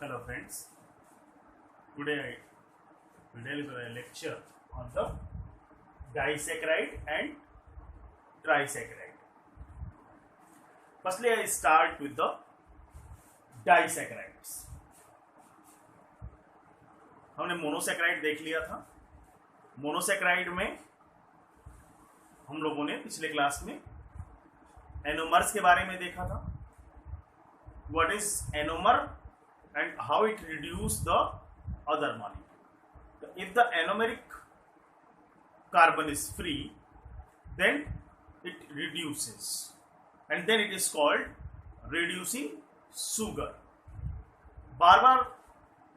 Hello friends, today I will deliver a lecture on the disaccharide and trisaccharide. Firstly, I start with the disaccharides. हमने monosaccharide देख लिया था। Monosaccharide में हम लोगों ने पिछले क्लास में एनोमर्स के बारे में देखा था। What is enomer and how it reduce the other molecule. If the anomeric carbon is free, then it reduces and then it is called reducing sugar. बार बार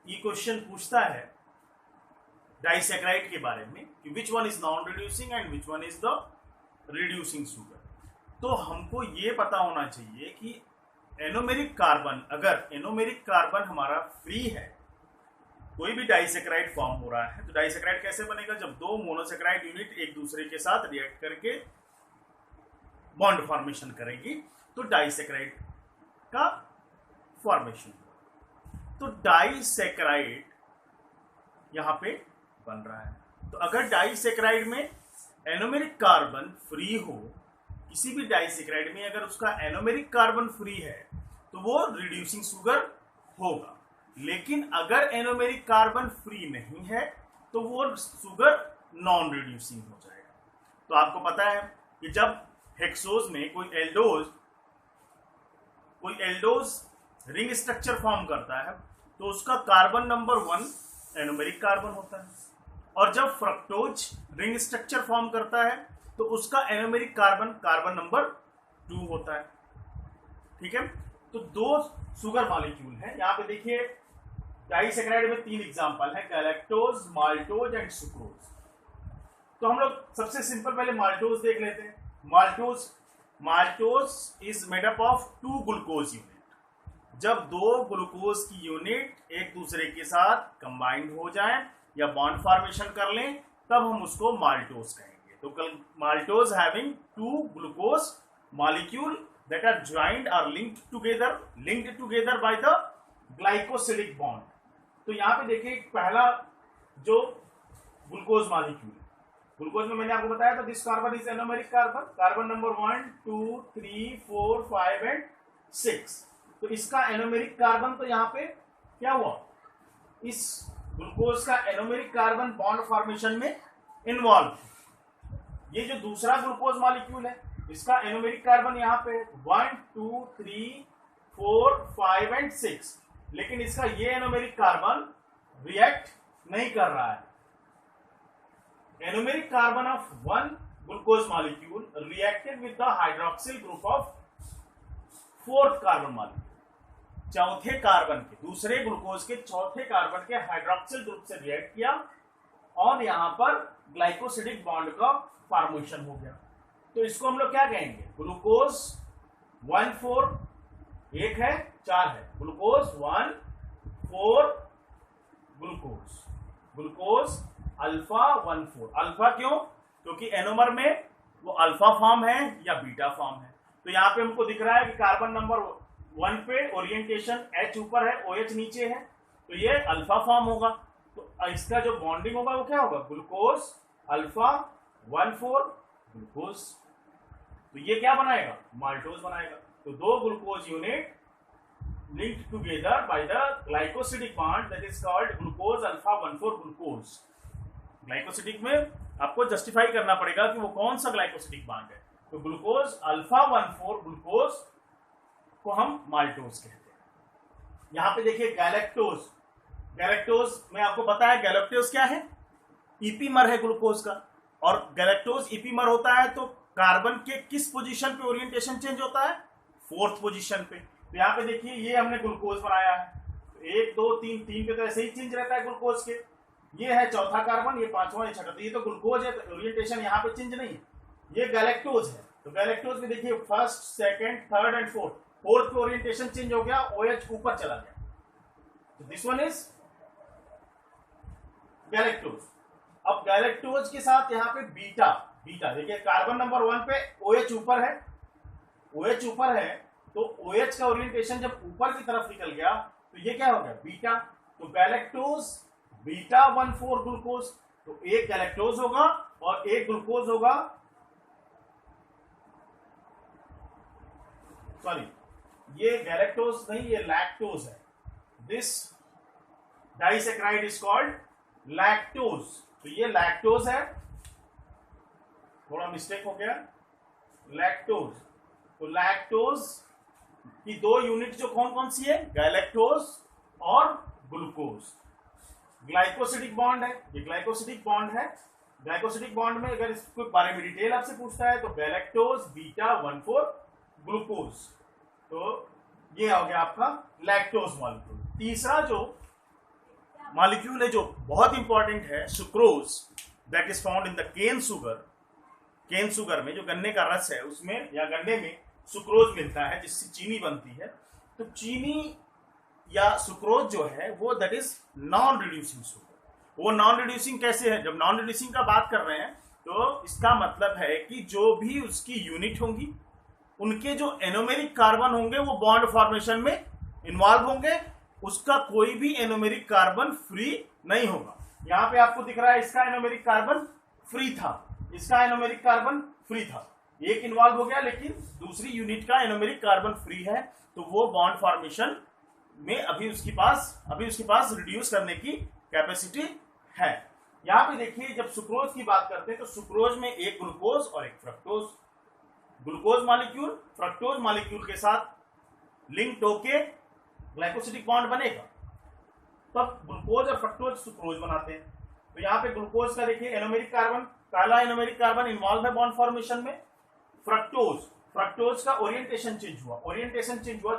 ये क्वेश्चन पूछता है डाइसैकेराइड के बारे में कि which one is non reducing and which one is the reducing sugar. तो हमको ये पता होना चाहिए कि एनोमेरिक कार्बन, अगर एनोमेरिक कार्बन हमारा फ्री है, कोई भी डाइसैकेराइड फॉर्म हो रहा है, तो डाइसैकेराइड कैसे बनेगा? जब दो मोनोसैकेराइड यूनिट एक दूसरे के साथ रिएक्ट करके बॉन्ड फॉर्मेशन करेगी तो डाइसैकेराइड का फॉर्मेशन होगा। तो डाइसैकेराइड यहां पे बन रहा है। तो अगर डाइसैकेराइड में एनोमेरिक कार्बन फ्री हो, किसी भी डाइसैकेराइड में अगर उसका एनोमेरिक कार्बन फ्री है तो वो रिड्यूसिंग सुगर होगा। लेकिन अगर एनोमेरिक कार्बन फ्री नहीं है तो वो सुगर नॉन रिड्यूसिंग हो जाएगा। तो आपको पता है कि जब हेक्सोज में कोई एल्डोज रिंग स्ट्रक्चर फॉर्म करता है तो उसका कार्बन नंबर 1 एनोमेरिक कार्बन होता है, और जब फ्रक्टोज रिंग स्ट्रक्चर फॉर्म करता है तो उसका एनोमेरिक कार्बन नंबर 2 होता है। ठीक है, तो दो सुगर मॉलिक्यूल हैं। यहाँ पे देखिए डाइसैकेराइड में 3 एग्जांपल है, गैलेक्टोज, माल्टोज एंड सुक्रोज। तो हम लोग सबसे सिंपल पहले माल्टोज देख लेते हैं। Maltose is made up of 2 glucose unit. जब 2 ग्लूकोज की यूनिट एक दूसरे के साथ कंबाइंड हो जाए या बॉन्ड फॉर्मेशन कर लें तब हम उसको माल्टोज कहेंगे। तो maltose having 2 glucose molecule that are joined or linked together by the glycosidic bond। तो यहाँ पे देखिए पहला जो ग्लूकोज मॉलिक्यूल, ग्लूकोज में मैंने आपको बताया था this carbon is anomeric carbon number 1 2 3 4 5 and 6। तो इसका एनोमेरिक कार्बन तो यहाँ पे क्या हुआ, इस ग्लूकोज का एनोमेरिक कार्बन बॉन्ड फॉर्मेशन में इन्वॉल्व। ये जो दूसरा ग्लूकोज मॉलिक्यूल है इसका एनोमेरिक कार्बन यहाँ पे 1 2 3 4 5 एंड 6, लेकिन इसका ये एनोमेरिक कार्बन रिएक्ट नहीं कर रहा है। Anomeric carbon of 1 glucose molecule reacted with the hydroxyl group of 4th carbon molecule. चौथे कार्बन के, दूसरे ग्लूकोज के चौथे कार्बन के हाइड्रोक्सिल ग्रुप से रिएक्ट किया और यहां पर ग्लाइकोसिडिक बॉन्ड का फॉर्मेशन हो गया। तो इसको हम लोग क्या कहेंगे, ग्लूकोज 1 4 एक है 4 है, ग्लूकोज 1 4 ग्लूकोज अल्फा 1 4। अल्फा क्यों? क्योंकि एनोमर में वो अल्फा फॉर्म है या बीटा फॉर्म है। तो यहाँ पे हमको दिख रहा है कि कार्बन नंबर 1 पे ओरिएंटेशन H ऊपर है, OH नीचे है, तो ये अल्फा फॉर्म होगा। तो इसका जो बॉन्डिंग होगा वो क्या होगा, ग्लूकोज अल्फा 1 4 ग्लूकोज। तो ये क्या बनाएगा, माल्टोज बनाएगा। तो 2 glucose unit linked together by the glycosidic bond that is called glucose alpha 1 4 glucose. Glycosidic में आपको जस्टिफाई करना पड़ेगा कि वो कौन सा ग्लाइकोसिडिक बॉन्ड है। तो ग्लूकोज अल्फा 1 4 ग्लूकोज को हम माल्टोज कहते हैं। यहां पे देखिए गैलेक्टोज में आपको पता है गैलेक्टोज क्या है, ईपीमर है ग्लूकोज का, और गैलेक्टोज ईपीमर होता है तो कार्बन के किस पोजीशन पे ओरिएंटेशन चेंज होता है, 4th पोजीशन पे। तो यहाँ पे देखिए ये हमने ग्लूकोज बनाया है, 1 2 3 पे तो ऐसे ही चेंज रहता है ग्लूकोज के। ये है चौथा कार्बन, ये 5वां, ये छठा, तो ये तो ग्लूकोज है, तो ओरिएंटेशन यहाँ पे चेंज नहीं है। ये गैलेक्टोज है, तो गैलेक्टोज में देखिए 1st 2nd 3rd and 4th पे ओरिएंटेशन चेंज हो गया, OH ऊपर चला गया। तो दिस वन इज गैलेक्टोज। अब गैलेक्टोज के साथ यहाँ पे बीटा देखिए कार्बन नंबर 1 पे OH ऊपर है, तो OH का ओरिएंटेशन जब ऊपर की तरफ निकल गया तो ये क्या हो गया बीटा, तो गैलेक्टोज बीटा 1,4 ग्लूकोज, तो एक गैलेक्टोज होगा और एक ग्लूकोज होगा, सॉरी ये गैलेक्टोज नहीं ये लैक्टोज है, this disaccharide is called lactose, तो ये लैक्टोज है, थोड़ा मिस्टेक हो गया, लैक्टोज, तो लैक्टोज की दो यूनिट जो कौन कौन सी है, गैलेक्टोज और ग्लूकोज। ग्लाइकोसिडिक बॉन्ड है, ये ग्लाइकोसिडिक बॉन्ड है, ग्लाइकोसिडिक बॉन्ड में अगर इसको बारे में डिटेल आपसे पूछता है तो गैलेक्टोज बीटा 1,4 ग्लूकोज, तो ये हो गया आपका लैक्टोज मॉलिक्यूल। तीसरा जो मॉलिक्यूल है जो बहुत इंपॉर्टेंट है, sucrose, that is found in the cane sugar. Cane sugar में जो गन्ने का रस है उसमें या गन्ने में सुक्रोज मिलता है जिससे चीनी बनती है, तो चीनी या सुक्रोज जो है वो that is non reducing sugar. वो नॉन रिड्यूसिंग कैसे है, जब नॉन रिड्यूसिंग का बात कर रहे हैं तो इसका मतलब है कि जो भी उसकी यूनिट होंगी उनके जो एनोमेरिक कार्बन होंगे वो बॉन्ड फॉर्मेशन में इन्वॉल्व होंगे, उसका कोई भी एनोमेरिक कार्बन फ्री नहीं होगा। यहां पे आपको दिख रहा है इसका एनोमेरिक कार्बन फ्री था, इसका एनोमेरिक कार्बन फ्री था, एक इन्वॉल्व हो गया लेकिन दूसरी यूनिट का एनोमेरिक कार्बन फ्री है, तो वो बॉन्ड फॉर्मेशन में अभी उसके पास रिड्यूस करने की कैपेसिटी है। यहां पे देखिए जब सुक्रोज की बात करते हैं तो सुक्रोज में एक ग्लूकोज और एक fructose, glucose molecule fructose molecule के साथ लिंक होके ग्लाइकोसिडिक बॉन्ड बनेगा, तब ग्लूकोज और फ्रक्टोज सुक्रोज बनाते हैं। तो यहाँ पे ग्लूकोज का देखिए एनोमेरिक कार्बन, पहला एनोमेरिक कार्बन इन्वॉल्व है बॉन्ड फॉर्मेशन में। फ्रक्टोज का ओरिएंटेशन चेंज हुआ,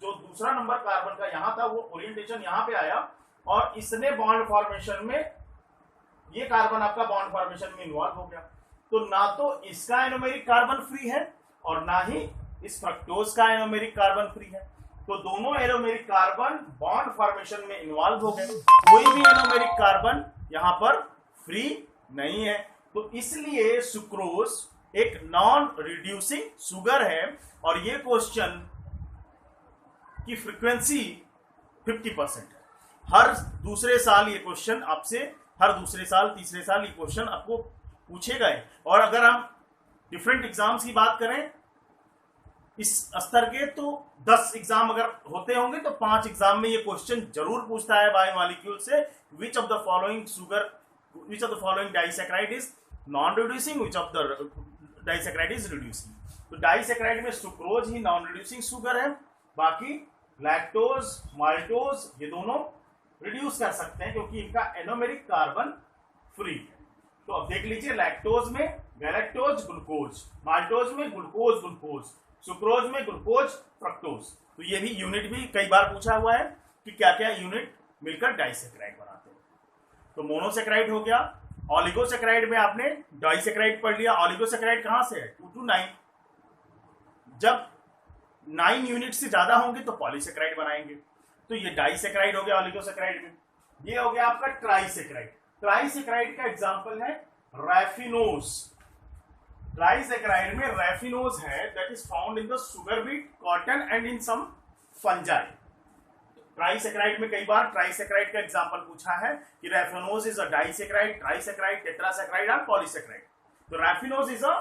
जो दूसरा नंबर कार्बन का यहाँ था वो ओरिएंटेशन यहाँ पे आया और इसने बॉन्ड फॉर्मेशन में, ये कार्बन आपका बॉन्ड फॉर्मेशन में इन्वॉल्व हो गया, तो ना तो इसका एनोमेरिक कार्बन फ्री है और ना ही इस फ्रक्टोज का एनोमेरिक कार्बन फ्री है, तो दोनों एनोमेरिक कार्बन बॉन्ड फॉर्मेशन में इन्वॉल्व हो गए, कोई भी एनोमेरिक कार्बन यहां पर फ्री नहीं है, तो इसलिए सुक्रोज एक नॉन रिड्यूसिंग शुगर है और ये क्वेश्चन की फ्रीक्वेंसी 50% है। हर दूसरे साल ये क्वेश्चन आपसे, हर दूसरे साल तीसरे साल ये क्वेश्चन आपको पूछेगा ही। और अगर हम डिफरेंट एग्जाम्स की बात करें इस स्तर के, तो 10 एग्जाम अगर होते होंगे तो 5 एग्जाम में ये क्वेश्चन जरूर पूछता है बायोमॉलिक्यूल से, विच of the following disaccharide is non reducing, which of the disaccharide is reducing. तो डाइसैकराइड में सुक्रोज ही नॉन रिड्यूसिंग शुगर है, बाकी लैक्टोज माल्टोज ये दोनों रिड्यूस कर सकते हैं क्योंकि इनका एनोमेरिक कार्बन फ्री है। तो अब देख लीजिए, लैक्टोज में गैलेक्टोज ग्लूकोज, माल्टोज में ग्लूकोज, सुक्रोज में ग्लूकोज फ्रक्टोज। तो ये भी यूनिट भी कई बार पूछा हुआ है कि क्या क्या यूनिट मिलकर डाइसैकराइड बनाते हैं। तो मोनोसैकराइड हो गया। ऑलिगोसैकराइड में आपने डाइसैकराइड पढ़ लिया। ऑलिगोसैकराइड कहां से है, 2 to 9। जब 9 यूनिट से ज्यादा होंगे तो पॉलीसैकराइड बनाएंगे, तो ये डाइसैकराइड हो गया ऑलिगोसैकराइड में। ये हो गया आपका ट्राइसैकराइड। ट्राइसैकराइड का एग्जांपल है रैफिनोज। ट्राइसैकराइड में रैफिनोज है, that is found in the sugar beet, cotton and in some fungi. Trisaccharide में कई बार ट्राइसैकराइड का एग्जांपल पूछा है कि raffinose is a disaccharide, trisaccharide, tetrasaccharide और पॉलीसैकराइड। तो raffinose is a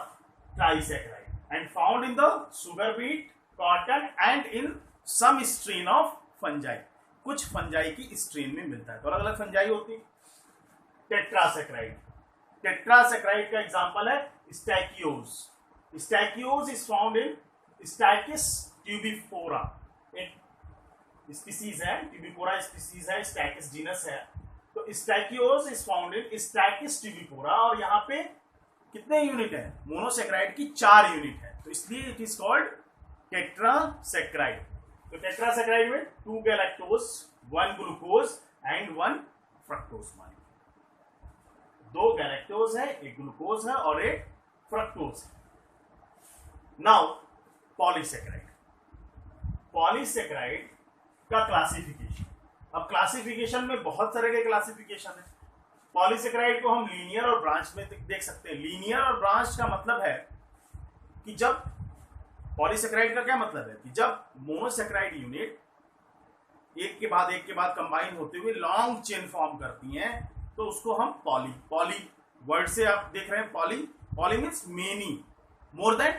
trisaccharide and found in the sugar beet, cotton and in some strain of fungi. कुछ फंजाई की स्ट्रेन में मिलता है, तो अलग अलग फंजाई होती है। टेट्रासैकराइड, टेट्रासैकराइड का एग्जांपल है स्टैकियोज। स्टैकियोज इज फाउंड इन स्टैकिस ट्यूबिफोरा, एक स्पीसीज है, ट्यूबिफोरा स्पीसीज है, स्टैकिस जीनस है। तो स्टैकियोज इज फाउंड इन स्टैकिस ट्यूबिफोरा और यहाँ पे कितने यूनिट है, मोनोसैकराइड की 4 यूनिट है, तो इसलिए इट इज कॉल्ड टेट्रासैकराइड। तो टेट्रासैकराइड में 2 galactose, 1 glucose and 1 fructose molecule. 2 galactose है, 1 ग्लूकोज है और 1 फ्रक्टोज है। Now polysaccharide. पॉलीसैकराइड का क्लासिफिकेशन। अब क्लासिफिकेशन में बहुत तरह के क्लासिफिकेशन है। पॉलीसैकराइड को हम लीनियर और ब्रांच में देख सकते हैं। लीनियर और ब्रांच का मतलब है कि जब पॉलीसैकराइड का क्या मतलब है कि जब मोनोसैकराइड यूनिट एक के बाद कंबाइन होते हुए लॉन्ग चेन फॉर्म करती हैं, तो उसको हम पॉली वर्ड से आप देख रहे हैं, poly means many, more than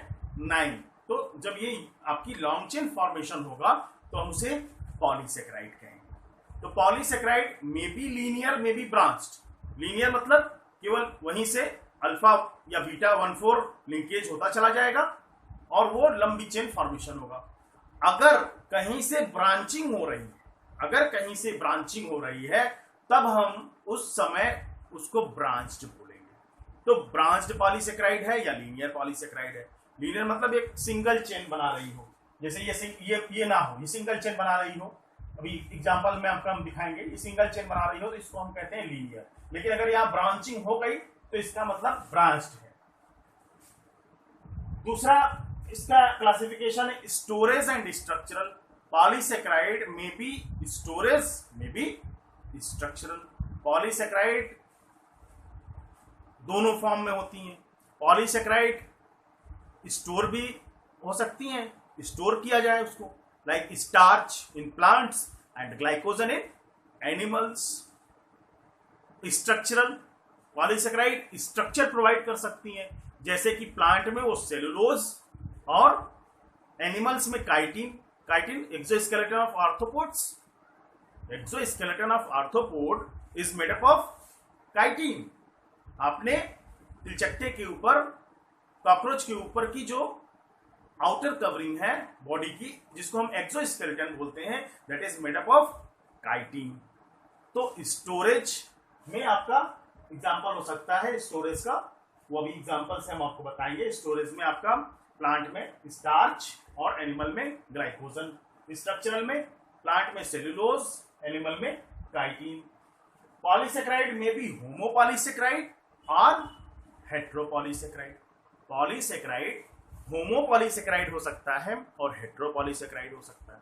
9। तो जब ये आपकी लॉन्ग चेन फॉर्मेशन होगा तो हम उसे पॉलीसेकेराइड कहेंगे। तो polysaccharide may be linear, may be branched. Linear मतलब केवल वहीं से अल्फा या बीटा 1,4 लिंकेज होता चला जाएगा और वो लंबी चेन फॉर्मेशन होगा। अगर कहीं से ब्रांचिंग हो रही है तब हम उस समय उसको ब्रांच्ड बोलेंगे। तो ब्रांच्ड पॉलीसेकेराइड है या लीनियर पॉलीसेकेराइड है। लीनियर मतलब एक सिंगल चेन बना रही हो, जैसे ये ना हो, ये सिंगल चेन बना रही हो। अभी एग्जांपल में आपको हम दिखाएंगे, ये सिंगल चेन बना रही हो तो इसको हम कहते हैं लीनियर। लेकिन अगर यहाँ ब्रांचिंग हो गई तो इसका मतलब ब्रांच्ड है। दूसरा इसका क्लासिफिकेशन है स्टोरेज एंड स्ट्रक्चरल। पॉलीसेकेराइड में बी स्टोरेज, में बी स्ट्रक्चरल। पॉलीसेकेराइड दोनों फॉर्म में होती हैं। पॉलीसेकेराइड स्टोर भी हो सकती हैं, स्टोर किया जाए उसको, like starch in plants and glycogen in animals. Structural polysaccharide structure provide कर सकती हैं, जैसे कि प्लांट में वो सेलुलोज और एनिमल्स में chitin exoskeleton of arthropods. Exoskeleton of arthropod is made up of chitin. आपने तिलचट्टे के ऊपर, कॉकरोच के ऊपर की जो आउटर कवरिंग है बॉडी की, जिसको हम एक्सोस्केलेटन बोलते हैं, that is made up of chitin. तो स्टोरेज में आपका एग्जांपल हो सकता है स्टोरेज का, वो अभी एग्जांपल्स हम आपको बताएंगे। स्टोरेज में आपका प्लांट में स्टार्च और एनिमल में ग्लाइकोजन। स्ट्रक्चरल में प्लांट में सेलुलोज, एनिमल में काइटिन। पॉलीसेकेराइड में भी होमोपॉलीसेकेराइड और हेट्रोपॉलीसेकेराइड। पॉलीसेकेराइड होमोपॉलीसेकेराइड हो सकता है और हेट्रोपॉलीसेकेराइड हो सकता है।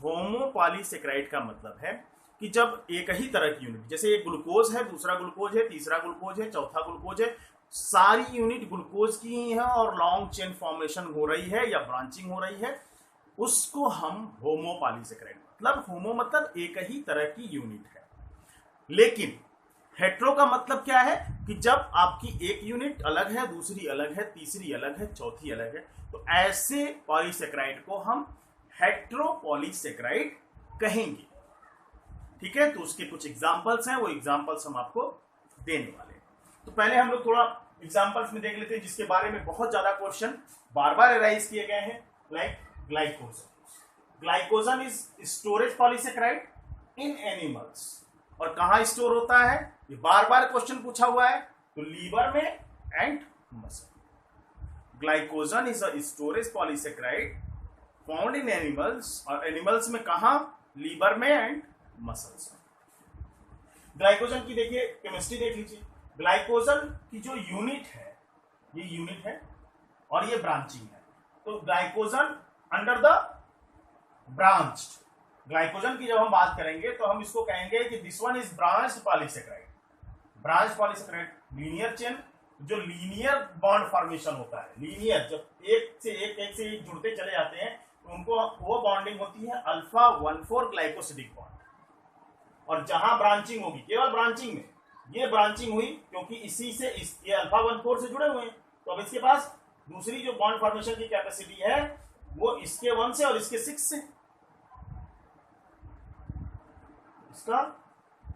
होमोपॉलीसेकेराइड का मतलब है कि जब एक ही तरह की यूनिट, जैसे एक ग्लूकोज है, दूसरा ग्लूकोज है, तीसरा ग्लूकोज है, चौथा ग्लूकोज है, सारी यूनिट ग्लूकोज की ही है और लॉन्ग चेन फॉर्मेशन हो रही है या ब्रांचिंग हो रही है, उसको हम होमोपॉलीसेकेराइड, मतलब होमो मतलब एक ही तरह की यूनिट है। लेकिन हेट्रो का मतलब क्या है कि जब आपकी एक यूनिट अलग है, दूसरी अलग है, तीसरी अलग है, चौथी अलग है, तो ऐसे पॉलीसेकेराइड को हम हेट्रोपॉलीसेकेराइड कहेंगे। ठीक है, तो उसके कुछ एग्जांपल्स हैं, वो एग्जांपल्स हम आपको देने वाले हैं। तो पहले हम लोग थोड़ा एग्जांपल्स में देख लेते हैं जिसके बारे में बहुत ज्यादा क्वेश्चन बार बार एराइज किए गए हैं, like glycogen. Glycogen is storage polysaccharide in animals. और कहां स्टोर होता है, ये बार बार क्वेश्चन पूछा हुआ है, तो लीवर में and muscle. Glycogen is a storage polysaccharide found in animals, और एनिमल्स में कहा, लीवर में एंड मसल्स में। ग्लाइकोजन की देखिए केमिस्ट्री देख लीजिए। ग्लाइकोजन की जो यूनिट है, ये यूनिट है और ये ब्रांचिंग है। तो glycogen under the branched, glycogen की जब हम बात करेंगे तो हम इसको कहेंगे कि this one is branched polysaccharide. Branch polysaccharide linear chain, जो लीनियर बॉन्ड फॉर्मेशन होता है, लीनियर जब एक से एक जुड़ते चले जाते हैं तो उनको वो बॉन्डिंग होती है अल्फा 1,4 ग्लाइकोसिडिक बॉन्ड। और जहां ब्रांचिंग होगी, केवल ब्रांचिंग में, ये ब्रांचिंग हुई क्योंकि इसी से ये अल्फा 1,4 से जुड़े हुए हैं, तो अब इसके पास दूसरी जो बॉन्ड फॉर्मेशन की कैपेसिटी है वो इसके 1 से और इसके 6 से। इसका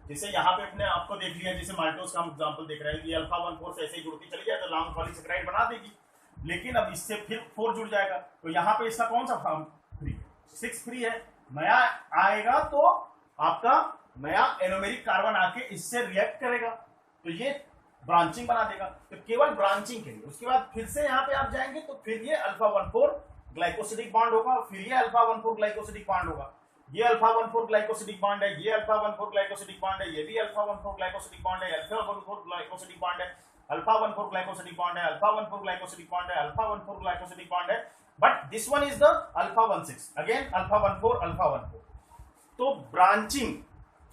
जैसे यहाँ पे अपने आपको देख लिया, जैसे माल्टोज का हम एग्जांपल देख रहे हैं, ये अल्फा 1,4 से ऐसे ही जुड़ती चली जाए तो लॉन्ग पॉलीसेकेराइड बना देगी। लेकिन अब इससे फिर 4 जुड़ जाएगा, तो यहाँ पे इसका कौन सा फॉर्म फ्री है, 6 फ्री है। नया आएगा तो आपका नया एनोमेरिक कार्बन आके इससे रिएक्ट करेगा, तो ये ब्रांचिंग बना देगा। तो केवल ब्रांचिंग के लिए, उसके बाद फिर से यहाँ पे आप जाएंगे तो फिर ये अल्फा 1,4 ग्लाइकोसिडिक बॉन्ड होगा, फिर ये अल्फा 1,4 ग्लाइकोसिडिक बॉन्ड होगा, ये अल्फा 1,4 ग्लाइकोसिडिक बॉन्ड है, ये अल्फा 1,4 ग्लाइकोसिडिक बॉन्ड है, ये भी अल्फा 1,4 ग्लाइकोसिडिक बॉन्ड है, अल्फा 1,4 ग्लाइकोसिडिक बॉन्ड है, अल्फा 1,4 ग्लाइकोसिडिक बॉन्ड है, अल्फा 1,4 ग्लाइकोसिडिक बॉन्ड है, अल्फा 1,4 ग्लाइकोसिडिक बॉन्ड है, but this one is the alpha 1,6, again alpha 1,4 alpha 1,4। तो ब्रांचिंग,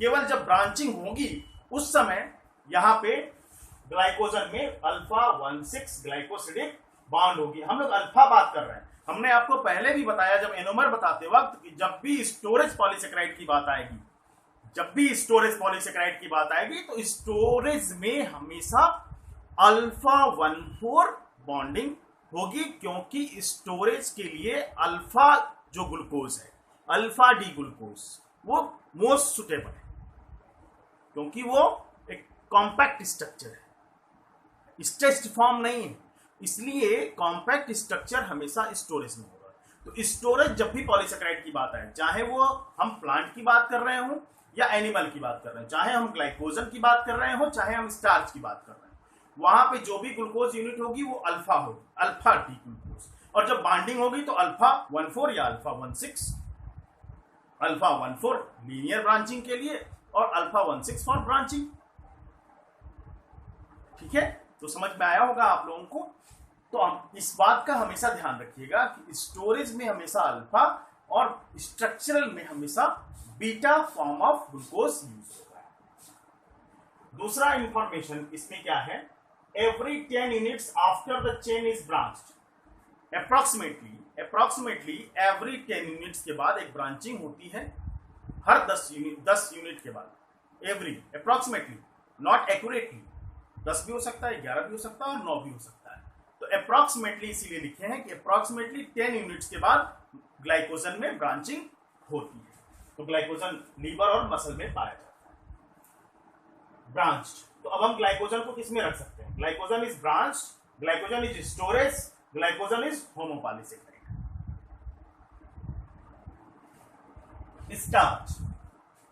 केवल जब ब्रांचिंग होगी उस समय यहाँ पे ग्लाइकोजन में अल्फा 1,6 ग्लाइकोसिडिक बॉन्ड होगी। हम लोग अल्फा बात कर रहे हैं, हमने आपको पहले भी बताया जब एनोमर बताते वक्त कि जब भी स्टोरेज पॉलीसेकेराइड की बात आएगी, जब भी स्टोरेज पॉलीसेकेराइड की बात आएगी तो स्टोरेज में हमेशा अल्फा 1,4 बॉन्डिंग होगी, क्योंकि स्टोरेज के लिए अल्फा जो ग्लूकोज है, अल्फा डी ग्लूकोज, वो मोस्ट सुटेबल है, क्योंकि वो एक कॉम्पैक्ट स्ट्रक्चर है, स्ट्रेच्ड फॉर्म नहीं है, इसलिए कॉम्पैक्ट स्ट्रक्चर हमेशा स्टोरेज में होगा। तो स्टोरेज जब भी पॉलीसेकेराइड की बात आए, चाहे वो हम प्लांट की बात कर रहे हो या एनिमल की बात कर रहे हैं, चाहे हम ग्लाइकोजन की बात कर रहे हो, चाहे हम स्टार्च की बात कर रहे हैं, वहां पे जो भी ग्लूकोज यूनिट होगी वो अल्फा होगी, अल्फा डी ग्लूकोज। और जब बाइंडिंग होगी तो अल्फा 1,4 या अल्फा 1,6, अल्फा 1,4 लीनियर ब्रांचिंग के लिए और अल्फा 1,6 फॉर ब्रांचिंग। ठीक है, तो समझ में आया होगा आप लोगों को। तो हम इस बात का हमेशा ध्यान रखिएगा कि स्टोरेज में हमेशा अल्फा और स्ट्रक्चरल में हमेशा beta form of glucose use होगा। दूसरा इंफॉर्मेशन इसमें क्या है, every 10 units after the chain is branched, approximately every 10 units के बाद एक ब्रांचिंग होती है, हर 10 यूनिट के बाद, एवरी अप्रोक्सीमेटली, नॉट एक्यूरेटली, 10 भी हो सकता है, 11 भी हो सकता है और 9 भी हो सकता है। तो अप्रोक्सीमेटली इसीलिए लिखे हैं कि अप्रोक्सीमेटली 10 यूनिट्स के बाद ग्लाइकोजन में ब्रांचिंग होती है। तो ग्लाइकोजन लीवर और मसल में पाया जाता है ब्रांच्ड। तो अब हम ग्लाइकोजन को किस में रख सकते हैं, glycogen is branched, glycogen is storage, glycogen is homopolysaccharide.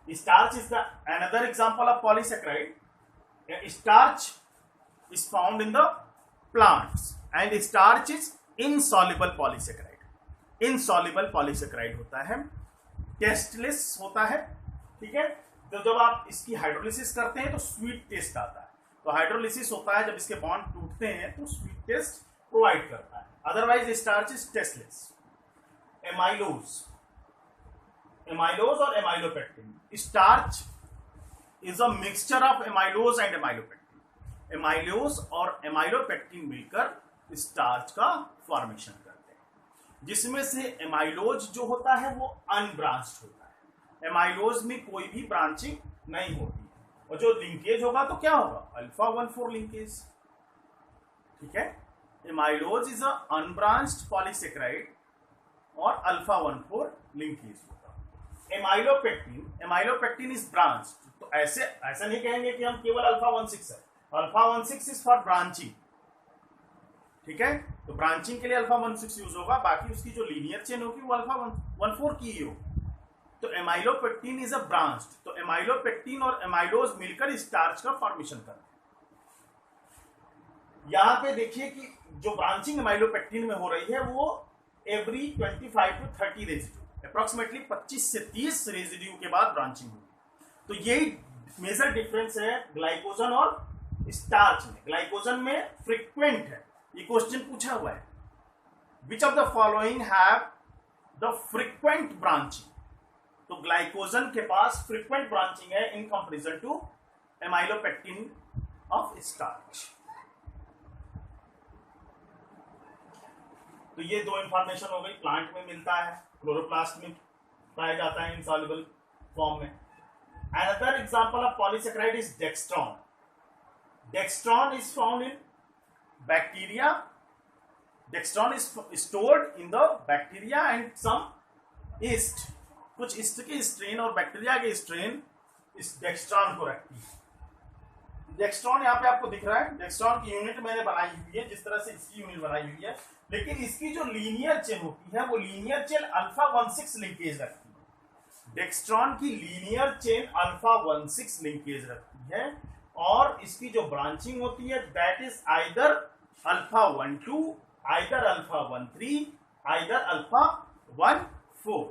Starch is the another example of polysaccharide. Starch is found in the plants and starch is insoluble polysaccharide. Insoluble polysaccharide होता है, टेस्टलेस होता है। ठीक है, तो जब आप इसकी हाइड्रोलिसिस करते हैं तो स्वीट टेस्ट आता है। तो हाइड्रोलिसिस होता है जब इसके बॉन्ड टूटते हैं तो स्वीट टेस्ट प्रोवाइड करता है, otherwise starch is tasteless. Amylose और amylopectin, starch is a mixture of amylose and amylopectin. Amylose और एमाइलोपेक्टिन मिलकर स्टार्च का फॉर्मेशन करते हैं, जिसमें से एमाइलोज जो होता है वो अनब्रांच्ड होता है, एमाइलोज में कोई भी ब्रांचिंग नहीं होती है, और जो लिंकेज होगा तो क्या होगा, अल्फा 1,4 लिंकेज। ठीक है, amylose is a unbranched polysaccharide और अल्फा 1,4 लिंकेज होगा। एमाइलोपेक्टिन इज ब्रांच्ड, तो ऐसा नहीं कहेंगे कि हम केवल अल्फा 1,6 है, अल्फा 1,6 इज फॉर ब्रांचिंग। ठीक है, तो ब्रांचिंग के लिए अल्फा 1,6 यूज होगा, बाकी उसकी जो लीनियर चेन होगी वो अल्फा 1,4 की ही होगी। तो एमाइलोपेक्टिन इज अ ब्रांच्ड, तो एमाइलोपेक्टिन और एमाइलोज मिलकर स्टार्च का फॉर्मेशन करते हैं। यहां पे देखिए कि जो ब्रांचिंग एमाइलोपेक्टिन में हो रही है वो एवरी 25 to 30 रेजिड्यू, अप्रोक्सीमेटली 25 से 30 रेजिड्यू के बाद ब्रांचिंग होगी। तो यही मेजर डिफरेंस है ग्लाइकोजन और स्टार्च में। ग्लाइकोजन में फ्रीक्वेंट है, ये क्वेश्चन पूछा हुआ है, which of the following have the frequent branching. तो ग्लाइकोजन के पास फ्रीक्वेंट ब्रांचिंग है in comparison to amylopectin of starch. तो ये दो इंफॉर्मेशन हो गई, प्लांट में मिलता है, क्लोरोप्लास्ट में पाया जाता है इनसॉल्युबल फॉर्म में। Another example of polysaccharide is dextran. Dextran is found in bacteria. Dextran is stored in the bacteria and some yeast. कुछ yeast के स्ट्रेन और बैक्टीरिया के स्ट्रेन इस डेक्स्ट्रॉन को रखती है। डेक्स्ट्रॉन यहाँ पे आपको दिख रहा है, डेक्स्ट्रॉन की यूनिट मैंने बनाई हुई है, जिस तरह से इसकी यूनिट बनाई हुई है, लेकिन इसकी जो लीनियर चेन होती है वो लीनियर चेन अल्फा 1,6 लिंकेज रखती है। डेक्स्ट्रॉन की लीनियर चेन अल्फा 1,6 लिंकेज रखती है, और इसकी जो ब्रांचिंग होती है that is either alpha 1,2, either alpha 1,3, either alpha 1,4।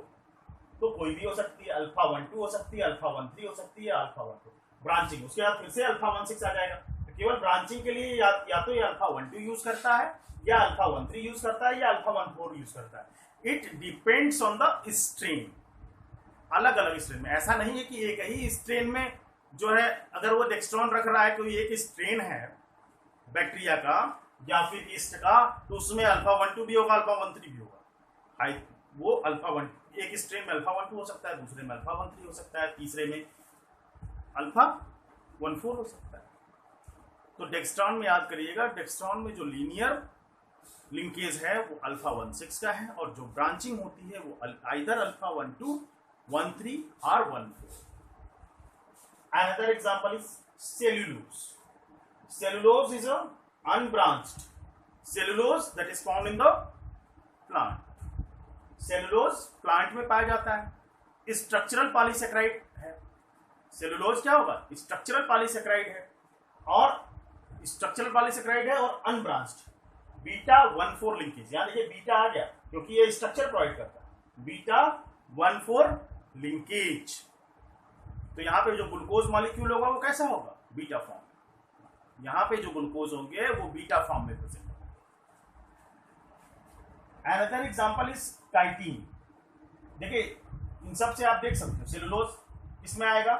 तो कोई भी हो सकती है, अल्फा 1,2 हो सकती है, अल्फा 1,3 हो सकती है, अल्फा 1,4 ब्रांचिंग। उसके बाद फिर से अल्फा 1,6 आ जाएगा। तो केवल ब्रांचिंग के लिए या तो ये अल्फा 1,2 यूज करता है, या अल्फा 1,3 यूज करता है, या अल्फा 1,4 यूज करता है। It depends on the strain, अलग अलग स्ट्रेन में। ऐसा नहीं है कि एक ही स्ट्रेन में जो है अगर वो डेक्स्ट्रॉन रख रहा है, कोई एक स्ट्रेन है बैक्टीरिया का या फिर ईस्ट का, तो उसमें अल्फा 1,2 भी होगा, अल्फा 1,3 भी होगा। वो अल्फा 1, एक स्ट्रेन में अल्फा 1 2 हो सकता है, दूसरे में अल्फा 1 3 हो सकता है, तीसरे में अल्फा 1 4 हो सकता है। तो डेक्स्ट्रॉन में याद करिएगा, डेक्स्ट्रॉन में जो लीनियर लिंकेज है वो अल्फा 1 6 का है, और जो ब्रांचिंग होती है वो आइदर अल्फा 1 2 1 3 और 1 4। Another example is cellulose. Cellulose is a unbranched cellulose that is found in the plant. Cellulose plant में पाया जाता है, स्ट्रक्चरल पॉलीसेकेराइड है। सेलुलोज क्या होगा? स्ट्रक्चरल पॉलीसेकेराइड है, और स्ट्रक्चरल पॉलीसेकेराइड है और अनब्रांच्ड, बीटा 1 4 लिंकेज। यानी कि बीटा आ गया क्योंकि ये स्ट्रक्चर प्रोवाइड करता है, बीटा 1 4 लिंकेज। तो यहाँ पे जो ग्लूकोज मॉलिक्यूल होगा वो कैसा होगा? Beta form. यहाँ पे जो ग्लूकोज होंगे वो बीटा फॉर्म में प्रेजेंट होगा। Another example is chitin. देखिए इन सब से आप देख सकते हो, सेलुलोज किसमें आएगा?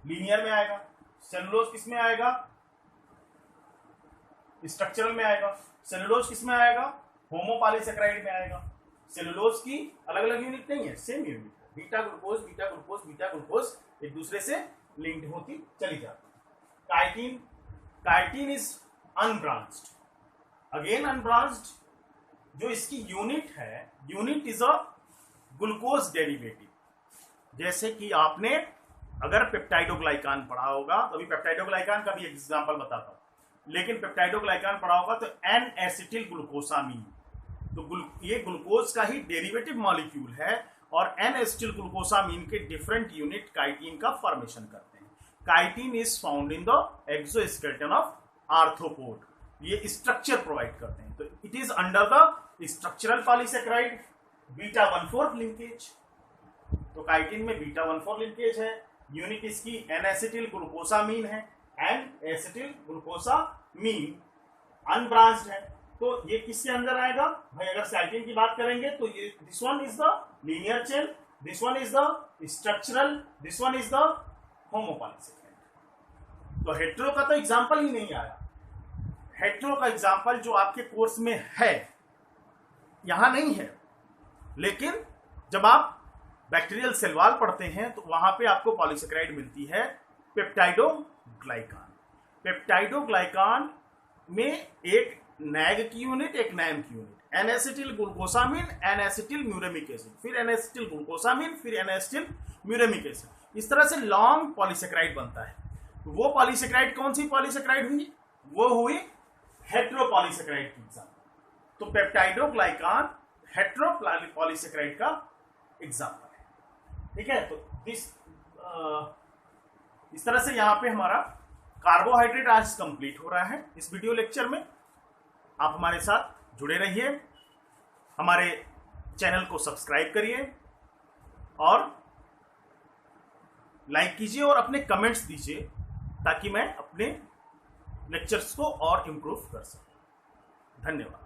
लीनियर में आएगा। सेलुलोज किसमें आएगा? स्ट्रक्चरल में आएगा। सेलुलोज किसमें आएगा? होमोपॉलीसेकेराइड में आएगा। सेलुलोज की अलग अलग यूनिट नहीं है, same unit, beta glucose beta glucose beta glucose, एक दूसरे से लिंक्ड होती चली जाती। Chitin, chitin is unbranched, again unbranched. जो इसकी यूनिट है, unit is a glucose derivative. जैसे कि आपने अगर पेप्टाइडोग्लाइकान पढ़ा होगा, तो अभी पेप्टाइडोग्लाइकान का भी एग्जांपल बताता हूं, लेकिन पेप्टाइडोग्लाइकान पढ़ा होगा तो एन एसिटिल ग्लूकोसामीन, तो ये ग्लूकोज का ही डेरिवेटिव मॉलिक्यूल है, और एन एसिटिल ग्लूकोसामीन के डिफरेंट यूनिट काइटिन का फॉर्मेशन करते हैं। Chitin is found in the exoskeleton of arthropod. ये स्ट्रक्चर प्रोवाइड करते हैं, तो it is under the structural polysaccharide beta 1 4 linkage. तो काइटिन में बीटा 1 4 लिंकेज है, यूनिट इसकी एन एसिटिल ग्लूकोसामीन है, एन एसिटिल ग्लूकोसामीन अनब्रांच्ड है। तो ये किसके अंदर आएगा भाई? अगर साइटिन की बात करेंगे तो ये this one is the linear chain, this one is the structural, this one is the homopolysaccharide. तो हेट्रो का तो एग्जांपल ही नहीं आया। हेट्रो का एग्जांपल जो आपके कोर्स में है यहां नहीं है, लेकिन जब आप बैक्टीरियल सेल वॉल पढ़ते हैं तो वहां पे आपको पॉलीसेकेराइड मिलती है पेप्टाइडोग्लाइकान। पेप्टाइडोग्लाइकान में एक नैग की यूनिट, एक नैम की unit, N acetyl glucosamine, N acetyl muramic acid, फिर एन एसिटिल ग्लूकोसामीन, फिर एन एसिटिल म्यूरेमिक एसिड। इस तरह से लॉन्ग पॉलीसेकेराइड बनता है। वो पॉलीसेकेराइड कौन सी पॉलीसेकेराइड हुई? वो हुई हेट्रोपॉलीसेकेराइड की एग्जाम्पल। तो पेप्टाइडोग्लाइकान हेट्रोपॉलीसेकेराइड का एग्जाम्पल है। ठीक है, तो इस तरह से यहां पे हमारा कार्बोहाइड्रेट आज कंप्लीट हो रहा है। इस वीडियो लेक्चर में आप हमारे साथ जुड़े रहिए, हमारे चैनल को सब्सक्राइब करिए और लाइक कीजिए और अपने कमेंट्स दीजिए, ताकि मैं अपने लेक्चर्स को और इम्प्रूव कर सकूं। धन्यवाद।